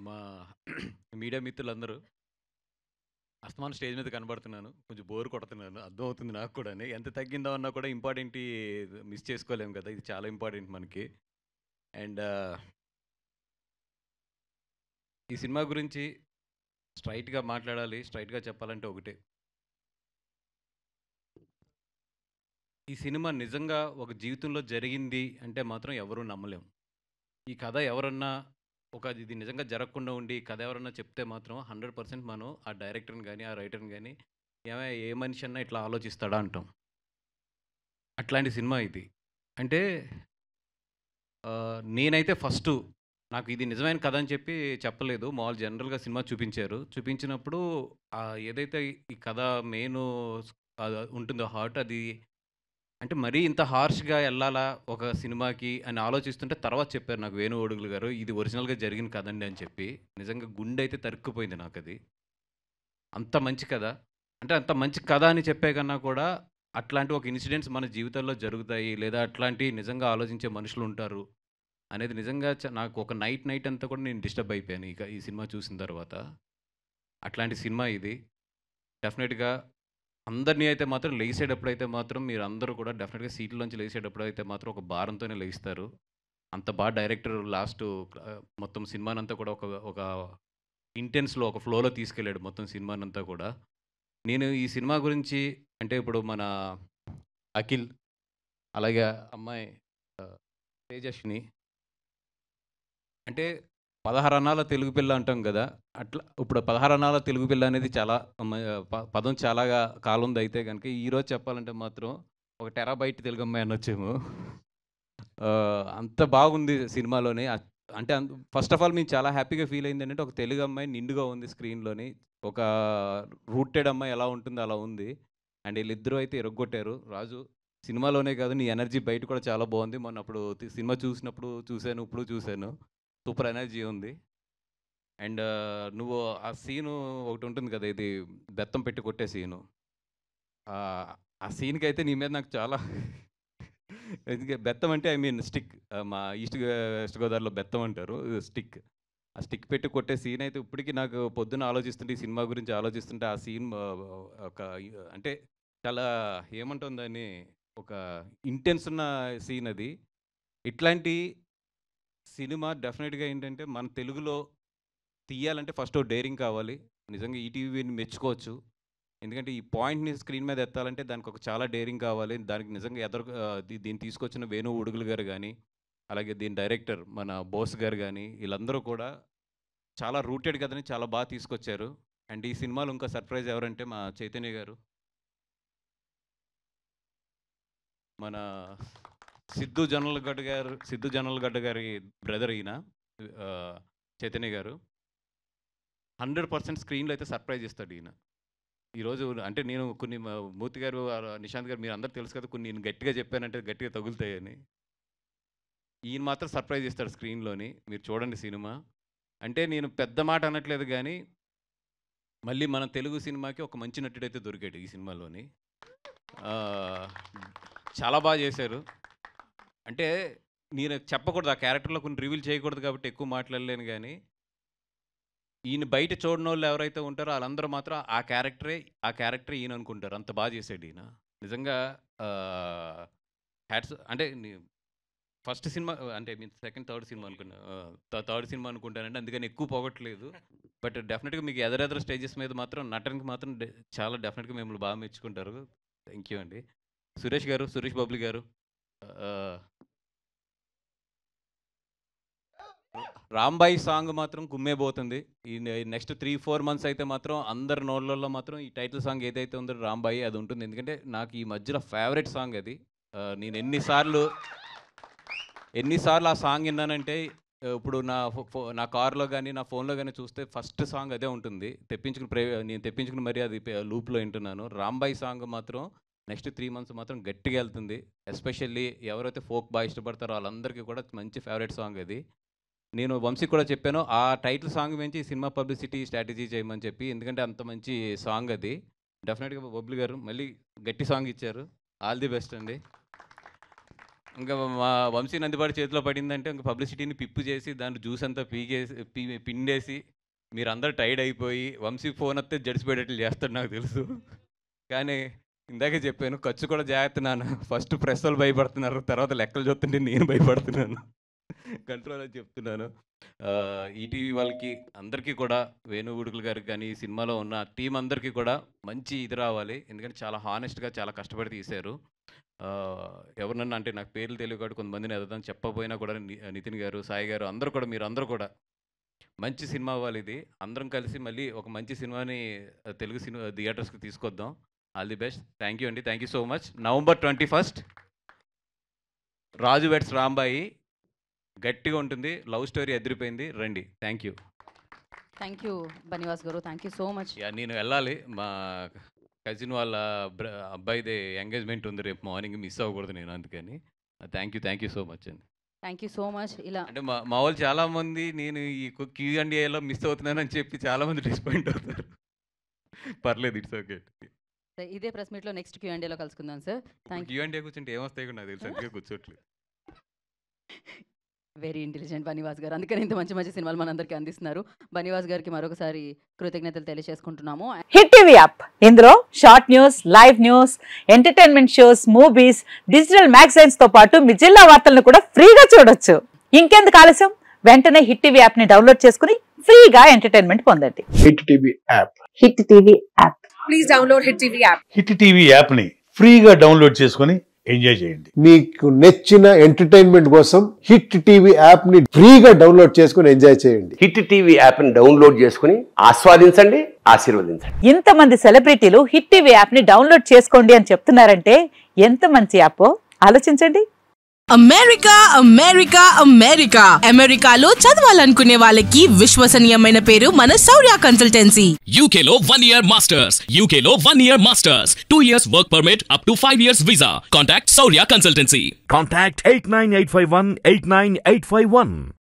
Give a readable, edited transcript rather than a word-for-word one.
మా మీడియా మిత్రులందరూ అస్తమానం స్టేజ్ మీద కనబడుతున్నాను. కొంచెం బోర్ కొడుతున్నాను. అర్థమవుతుంది నాకు కూడాని. ఎంత తగ్గిందాం అన్నా కూడా ఇంపార్టెంట్‌యి మిస్ చేసుకోలేము కదా! ఇది చాలా ఇంపార్టెంట్ మనకి. అండ్ ఈ సినిమా గురించి స్ట్రెయిట్‌గా మాట్లాడాలి, స్ట్రెయిట్‌గా చెప్పాలంటే ఒకటే. ఈ సినిమా నిజంగా ఒక జీవితంలో జరిగింది అంటే మాత్రం ఎవరు నమ్మలేం. ఈ కథ ఎవరన్నా ఇది నిజంగా జరగకుండా ఉండి, ఈ కథ ఎవరన్నా చెప్తే మాత్రం 100% మనం ఆ డైరెక్టర్‌ని గాని, ఆ రైటర్‌ని గాని, ఏమయ్య ఏ మనిషి అన్నా ఇట్లా ఆలోచిస్తాడా అంటాం. అట్లాంటి సినిమా ఇది. అంటే నేనైతే నాకు ఇది నిజమైన కథ అని చెప్పి చెప్పలేదు. మామూలు జనరల్‌గా సినిమా చూపించారు. చూపించినప్పుడు ఏదైతే ఈ కథ మెయిను ఉంటుందో హార్ట్ అది అంటే మరీ ఇంత హార్ష్‌గా ఎళ్ళాలా ఒక సినిమాకి అని ఆలోచిస్తుంటే తర్వాత చెప్పారు నాకు వేణు ఓడుగులు గారు. ఇది ఒరిజినల్‌గా జరిగిన కథండి అని చెప్పి. నిజంగా గుండెయితే తరుక్కుపోయింది నాకది. అంత మంచి కథ. అంటే అంత మంచి కథ అని చెప్పే కన్నా కూడా అట్లాంటి ఒక ఇన్సిడెంట్స్ మన జీవితాల్లో జరుగుతాయి. లేదా అట్లాంటి నిజంగా ఆలోచించే మనుషులుంటారు. అనేది నిజంగా నాకు ఒక నైట్ అంతా కూడా నేను డిస్టర్బ్ అయిపోయాను ఈ సినిమా చూసిన తర్వాత. అట్లాంటి సినిమా ఇది. డెఫినెట్‌గా అందరిని అయితే మాత్రం లెగిసేటప్పుడైతే మాత్రం మీరందరూ కూడా డెఫినెట్‌గా సీట్‌లోంచి లేసేటప్పుడైతే మాత్రం ఒక భారంతోనే లెగిస్తారు. అంత డైరెక్టర్ మొత్తం సినిమానంతా కూడా ఒక ఒక ఒక ఫ్లోలో తీసుకెళ్ళాడు మొత్తం సినిమానంతా కూడా. నేను ఈ సినిమా గురించి అంటే ఇప్పుడు మన అఖిల్, అలాగే అమ్మాయి తేజస్విని అంటే 16 అన్నాల తెలుగు పిల్ల అంటాం గదా! అట్లా ఇప్పుడు 16 అన్నాల తెలుగు పిల్ల అనేది చాలా మ పదం చాలా కాలందయితే గనుక ఈరోజు చెప్పాలంటే మాత్రం ఒక టెరాబైట్ తెలుగమ్మాయి అనొచ్చేమో. అంత బాగుంది సినిమాలోని. అంటే ఫస్ట్ ఆఫ్ ఆల్ మేము చాలా హ్యాపీగా ఫీల్ అయిందేంటంటే ఒక తెలుగు అమ్మాయి నిండుగా ఉంది స్క్రీన్‌లోని. ఒక రూటెడ్ అమ్మాయి ఎలా ఉంటుందో అలా ఉంది. అండ్ ఈళ్ళిద్దరూ అయితే ఇరగ్గొట్టారు. రాజు సినిమాలోనే కాదు నీ ఎనర్జీ బయట కూడా చాలా బావుంది. మొన్న అప్పుడు సినిమా చూసినప్పుడు చూసాను. ఇప్పుడు చూసాను. సూపర్ ఎనర్జీ ఉంది. అండ్ నువ్వు ఆ సీను ఒకటుంటుంది కదా! ఇది బెత్తం పెట్టి కొట్టే సీను. ఆ సీన్‌కైతే నీ మీద నాకు చాలా ఎందుకే బెత్తం అంటే ఐ మీన్ స్టిక్. మా వెస్ట్ గోదావరిలో బెత్తం అంటారు. స్టిక్. ఆ స్టిక్ పెట్టి కొట్టే సీన్ అయితే ఇప్పటికి నాకు పొద్దున్న ఆలోచిస్తుంటే, ఈ సినిమా గురించి ఆలోచిస్తుంటే ఆ సీన్ ఒక అంటే చాలా ఏమంటాం దాన్ని, ఒక ఇంటెన్స్ ఉన్న సీన్ అది. ఇట్లాంటి సినిమా డెఫినిట్‌గా ఏంటంటే, మన తెలుగులో తీయాలంటే ఫస్ట్ ఓ డేరింగ్ కావాలి. నిజంగా ఈటీవీని మెచ్చుకోవచ్చు. ఎందుకంటే, ఈ పాయింట్‌ని స్క్రీన్ మీద ఎత్తాలంటే దానికి ఒక చాలా డేరింగ్ కావాలి. దానికి నిజంగా దీన్ని తీసుకొచ్చిన వేణు ఉడుగులు గారు గాని, అలాగే దీని డైరెక్టర్ మన బోస్ గారు గాని, ఈళ్ళందరూ కూడా చాలా రూటెడ్ కథని చాలా తీసుకొచ్చారు. అండ్ ఈ సినిమాలో ఇంకా సర్ప్రైజ్ ఎవరంటే మా చైతన్య గారు. మన సిద్ధు జొన్నలగడ్డ గారి బ్రదర్ ఈయన. ఆహ్, చైతన్య గారు. 100% స్క్రీన్‌లో అయితే సర్ప్రైజ్ ఇస్తాడు ఈయన. ఈరోజు అంటే నేను కొన్ని మూర్తి గారు, నిశాంత్ గారు మీరందరూ తెలుసు కదా! కొన్ని నేను గట్టిగా చెప్పానంటే గట్టిగా తగులుతాయని. ఈయన మాత్రం సర్ప్రైజ్ ఇస్తాడు స్క్రీన్‌లోని. మీరు చూడండి సినిమా. అంటే నేను పెద్ద మాట అనట్లేదు గానీ, మళ్ళీ మన తెలుగు సినిమాకి ఒక మంచి నటుడైతే దొరికాడు ఈ సినిమాలోని. ఆహ్, చాలా చేశారు. అంటే నేను చెప్పకూడదు. ఆ క్యారెక్టర్‌లో కొన్ని రివీల్ చేయకూడదు కాబట్టి ఎక్కువ మాట్లాడలేను గానీ, ఈయన బయట చూడనోళ్ళు ఎవరైతే ఉంటారో ఆళ్ళందరూ మాత్రం ఆ క్యారెక్టరే ఈయన అనుకుంటారు. అంత చేసాడు ఈయన. నిజంగా ఆహ్, అంటే ఫస్ట్ సినిమా అంటే మీన్ సెకండ్, థర్డ్ సినిమా అనుకున్నా. థర్డ్ సినిమా అనుకుంటానండి. అందుకని ఎక్కువ పొగట్లేదు. బట్ డెఫినిట్‌గా మీకు ఎదరెదర స్టేజెస్ మీద మాత్రం నటనకి మాత్రం చాలా డెఫినిట్‌గా మిమ్మల్ని మెచ్చుకుంటారు. థాంక్ యూ అండి. సురేష్ బబ్లీ గారు. ఆహ్ 'రాంబాయి' సాంగ్ మాత్రం కుమ్మేబోతుంది. ఈ నెక్స్ట్ 3, 4 మంత్స్ అయితే మాత్రం అందరి నోళ్ళల్లో మాత్రం ఈ టైటిల్ సాంగ్ ఏదైతే ఉందో 'రాంబాయి' అది ఉంటుంది. ఎందుకంటే నాకు ఈ మధ్యలో ఫేవరెట్ సాంగ్ అది. నేను ఎన్ని సార్లు ఆ సాంగ్ ఇన్నానంటే ఇప్పుడు నా కార్‌లో గాని, నా ఫోన్‌లో గాని చూస్తే ఫస్ట్ సాంగ్ అదే ఉంటుంది. నేను తెప్పించుకుని మరీ అది లూప్‌లో వింటున్నాను. 'రాంబాయి' సాంగ్ మాత్రం నెక్స్ట్ 3 మంత్స్ మాత్రం గట్టిగా ఎళ్తుంది. ఎస్పెషల్లీ ఎవరైతే ఫోక్ ఇష్టపడతారో ఆళ్ళందరికీ కూడా మంచి ఫేవరెట్ సాంగ్ అది. నేను వంశీకి కూడా చెప్పాను. ఆ టైటిల్ సాంగ్ మించి ఈ సినిమా పబ్లిసిటీ స్ట్రాటజీ చేయమని చెప్పి. ఎందుకంటే అంత మంచి సాంగ్ అది. డెఫినిట్‌గా బబ్లీ గారు మళ్ళీ గట్టి సాంగ్ ఇచ్చారు. ఆల్ ది బెస్ట్ అండి. ఇంకా మా వంశీ నందిపాటి చేతిలో పడిందంటే ఇంకా పబ్లిసిటీని పిప్పు చేసి దాంట్లో జ్యూస్ అంతా పిండేసి మీరందరూ టైర్డ్ అయిపోయి వంశీ ఫోన్ వస్తే జడిసిపోయేటట్లు చేస్తాడు నాకు తెలుసు. కానీ ఇందాకే చెప్పాను, ఖర్చు కూడా జాగ్రత్త. ఫస్ట్ ప్రెస్ వాళ్ళు భయపడుతున్నారు, తర్వాత లెక్కలు చూస్తుంటే నేను భయపడుతున్నాను. కంట్రోల్ అని చెప్తున్నాను. ఈటీవీ వాళ్ళకి అందరికీ కూడా, వేణుగుడుకులు గారికి కానీ, ఈ సినిమాలో ఉన్న టీం అందరికీ కూడా మంచి ఇది రావాలి. ఎందుకంటే చాలా హానెస్ట్గా చాలా కష్టపడి తీశారు. ఎవరినన్నా అంటే నాకు పేర్లు తెలియదు కాబట్టి కొంతమందిని ఎదుగుతాను చెప్పకపోయినా కూడా నితిన్ గారు, సాయి గారు అందరూ కూడా, మీరు అందరూ కూడా మంచి సినిమా అవ్వాలి. ఇది అందరం కలిసి మళ్ళీ ఒక మంచి సినిమాని తెలుగు సినిమా థియేటర్స్కి తీసుకొద్దాం. All the best. Thank you అండి. Thank you so much. November 21 Raju weds Rambai గట్టిగా ఉంటుంది. లవ్ స్టోరీ ఎదిరిపోయింది. రండి. Thank you. థ్యాంక్ యూ బనివాస్ గారు. Thank you so much. నేను వెళ్ళాలి, మా కజిన్ వాళ్ళ అబ్బాయిది ఎంగేజ్మెంట్ ఉంది రేపు మార్నింగ్, మిస్ అవ్వకూడదు నేను, అందుకని. థ్యాంక్ యూ సో మచ్ అండి. Thank you so much. ఇలా అంటే మా వాళ్ళు చాలామంది నేను ఈ Q&Aలో మిస్ అవుతున్నానని చెప్పి చాలామంది డిసప్పాయింట్ అవుతారు. పర్లేదు, ఇట్స్ ఓకే. ఇదే ప్రెస్ మీట్లో నెక్స్ట్ Q&Aలో కలుసుకుందాం సార్. Q&A కూర్చుంటే ఏమొస్తాయి కూడా నాకు తెలుసు, అందుకే కూర్చోట్లేదు. వెరీ ఇంటెలిజెంట్ బనివాస్ గారు, అందుకని ఇంత మంచి మంచి సినిమాలు మనందరికీ అందిస్తున్నారు. బనివాస్ గారికి మరొకసారి కృతజ్ఞతలు తెలియజేసుకుంటున్నాము. హిట్ టీవీ యాప్, ఇందులో short news, live news, entertainment shows, movies, digital magazines తో పాటు మీ జిల్లా వార్తలను కూడా ఫ్రీగా చూడొచ్చు. ఇంకెందుకు ఆలస్యం, వెంటనే హిట్ టీవీ యాప్ ని డౌన్లోడ్ చేసుకుని ఫ్రీగా ఎంటర్టైన్మెంట్ పొందండి. Hit TV app. Hit TV app. Please download hit TV app. Hit TV app ని ఫ్రీగా డౌన్లోడ్ చేసుకుని ఎంజాయ్ చేయండి. మీకు నచ్చిన ఎంటర్టైన్మెంట్ కోసం హిట్ టీవీ యాప్ ని ఫ్రీగా డౌన్లోడ్ చేసుకుని ఎంజాయ్ చేయండి. హిట్ టీవీ యాప్ ని డౌన్లోడ్ చేసుకుని ఆస్వాదించండి, ఆశీర్వదించండి. ఇంతమంది సెలబ్రిటీలు హిట్ టీవీ యాప్ ని డౌన్లోడ్ చేసుకోండి అని చెప్తున్నారంటే ఎంత మంచి యాప్ ఆలోచించండి. అమెరికా అమెరికా అమెరికా అమెరికాలో చదవాలనుకునే వాళ్ళకి విశ్వసనీయమైన పేరు మన శౌర్య కన్సల్టెన్సీ. UK లో 1 year masters. UK లో 1 year masters. 2 years work permit up to 5 years visa. Contact Saurya Consultancy. Contact 89851 89851.